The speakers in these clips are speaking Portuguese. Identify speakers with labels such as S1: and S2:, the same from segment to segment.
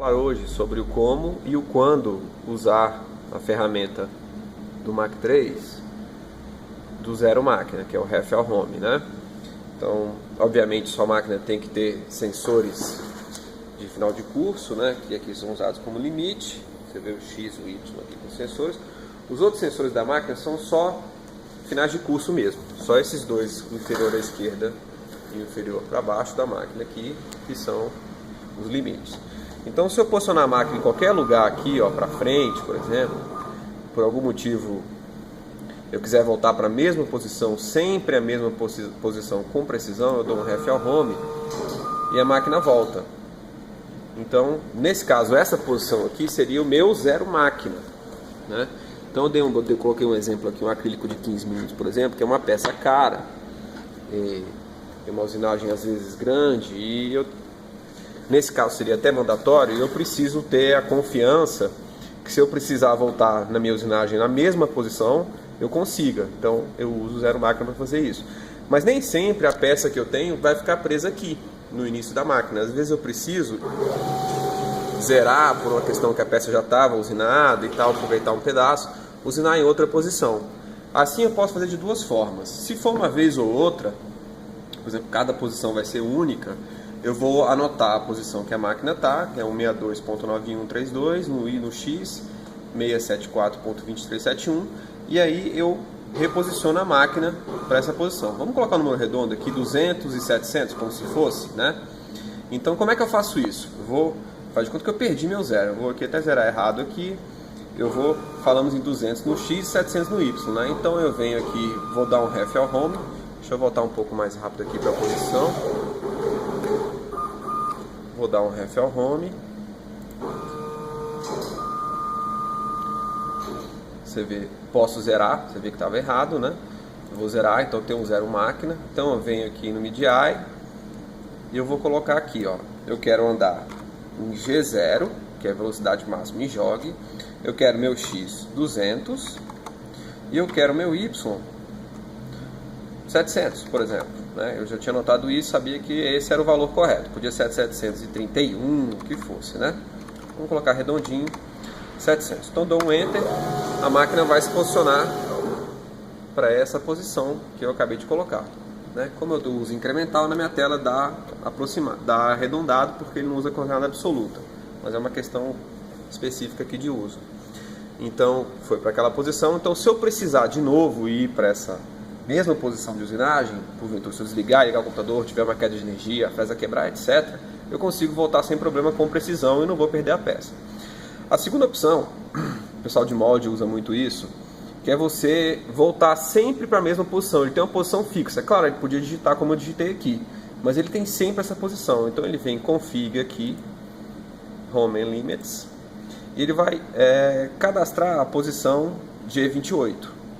S1: Falar hoje sobre o como e o quando usar a ferramenta do Mach 3 do zero máquina, que é o Refill Home, né? Então, obviamente, sua máquina tem que ter sensores de final de curso, né? Que aqui são usados como limite. Você vê o X e o Y aqui com sensores. Os outros sensores da máquina são só finais de curso mesmo. Só esses dois, o inferior à esquerda e o inferior para baixo da máquina aqui, que são os limites. Então, se eu posicionar a máquina em qualquer lugar aqui, ó, para frente, por exemplo, por algum motivo eu quiser voltar para a mesma posição, sempre a mesma posição com precisão, eu dou um Refill Home e a máquina volta. Então, nesse caso, essa posição aqui seria o meu zero máquina, né? Então, eu coloquei um exemplo aqui, um acrílico de 15 mm, por exemplo, que é uma peça cara, tem uma usinagem às vezes grande, e nesse caso seria até mandatório, eu preciso ter a confiança que se eu precisar voltar na minha usinagem na mesma posição, eu consiga. Então eu uso o zero máquina para fazer isso. Mas nem sempre a peça que eu tenho vai ficar presa aqui no início da máquina. Às vezes eu preciso zerar por uma questão que a peça já estava usinada e tal, aproveitar um pedaço, usinar em outra posição. Assim eu posso fazer de duas formas. Se for uma vez ou outra, por exemplo, cada posição vai ser única, eu vou anotar a posição que a máquina está, que é 162.9132, no I, no X, 674.2371, e aí eu reposiciono a máquina para essa posição. Vamos colocar um número redondo aqui, 200 e 700, como se fosse, né? Então, como é que eu faço isso? Faz de conta que eu perdi meu zero. Eu vou aqui até zerar errado aqui. Falamos em 200 no X e 700 no Y, né? Então eu venho aqui, vou dar um Refill Home. Deixa eu voltar um pouco mais rápido aqui para a posição. Vou dar um Refill Home. Você vê, posso zerar, você vê que estava errado, né? Eu vou zerar, então tem um zero máquina. Então eu venho aqui no MIDI e eu vou colocar aqui, ó. Eu quero andar em G0, que é a velocidade máxima em jog. Eu quero meu X 200 e eu quero meu Y 700, por exemplo, né? Eu já tinha notado isso, sabia que esse era o valor correto. Podia ser 731, o que fosse, né? Vamos colocar redondinho, 700. Então dou um Enter, a máquina vai se posicionar para essa posição que eu acabei de colocar, né? Como eu uso incremental, na minha tela dá arredondado, porque ele não usa coordenada absoluta, mas é uma questão específica aqui de uso. Então foi para aquela posição. Então, se eu precisar de novo ir para essa mesma posição de usinagem, porventura, se eu desligar, ligar o computador, tiver uma queda de energia, a fresa quebrar, etc., eu consigo voltar sem problema, com precisão, e não vou perder a peça. A segunda opção, o pessoal de molde usa muito isso, que é você voltar sempre para a mesma posição. Ele tem uma posição fixa. Claro, ele podia digitar como eu digitei aqui, mas ele tem sempre essa posição. Então ele vem config aqui, Home and Limits, e ele vai cadastrar a posição G28,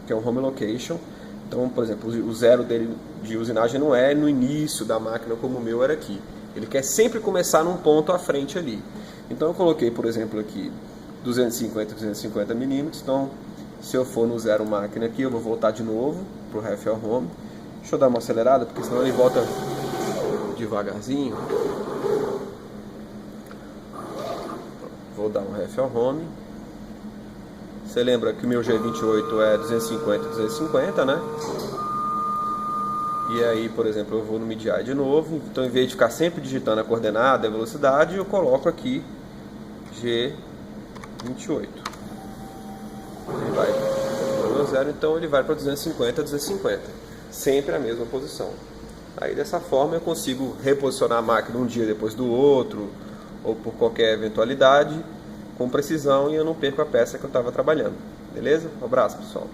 S1: que é o Home Location. Então, por exemplo, o zero dele de usinagem não é no início da máquina como o meu era aqui. Ele quer sempre começar num ponto à frente ali. Então eu coloquei, por exemplo, aqui 250 mm. Então, se eu for no zero máquina aqui, eu vou voltar de novo para o Refill Home. Deixa eu dar uma acelerada, porque senão ele volta devagarzinho. Vou dar um Refill Home. Você lembra que o meu G28 é 250, né? E aí, por exemplo, eu vou no MIDI de novo. Então, em vez de ficar sempre digitando a coordenada, a velocidade, eu coloco aqui G28. Ele vai para o zero, então ele vai para 250. Sempre a mesma posição. Aí, dessa forma, eu consigo reposicionar a máquina um dia depois do outro, ou por qualquer eventualidade, com precisão, e eu não perco a peça que eu estava trabalhando. Beleza? Um abraço, pessoal.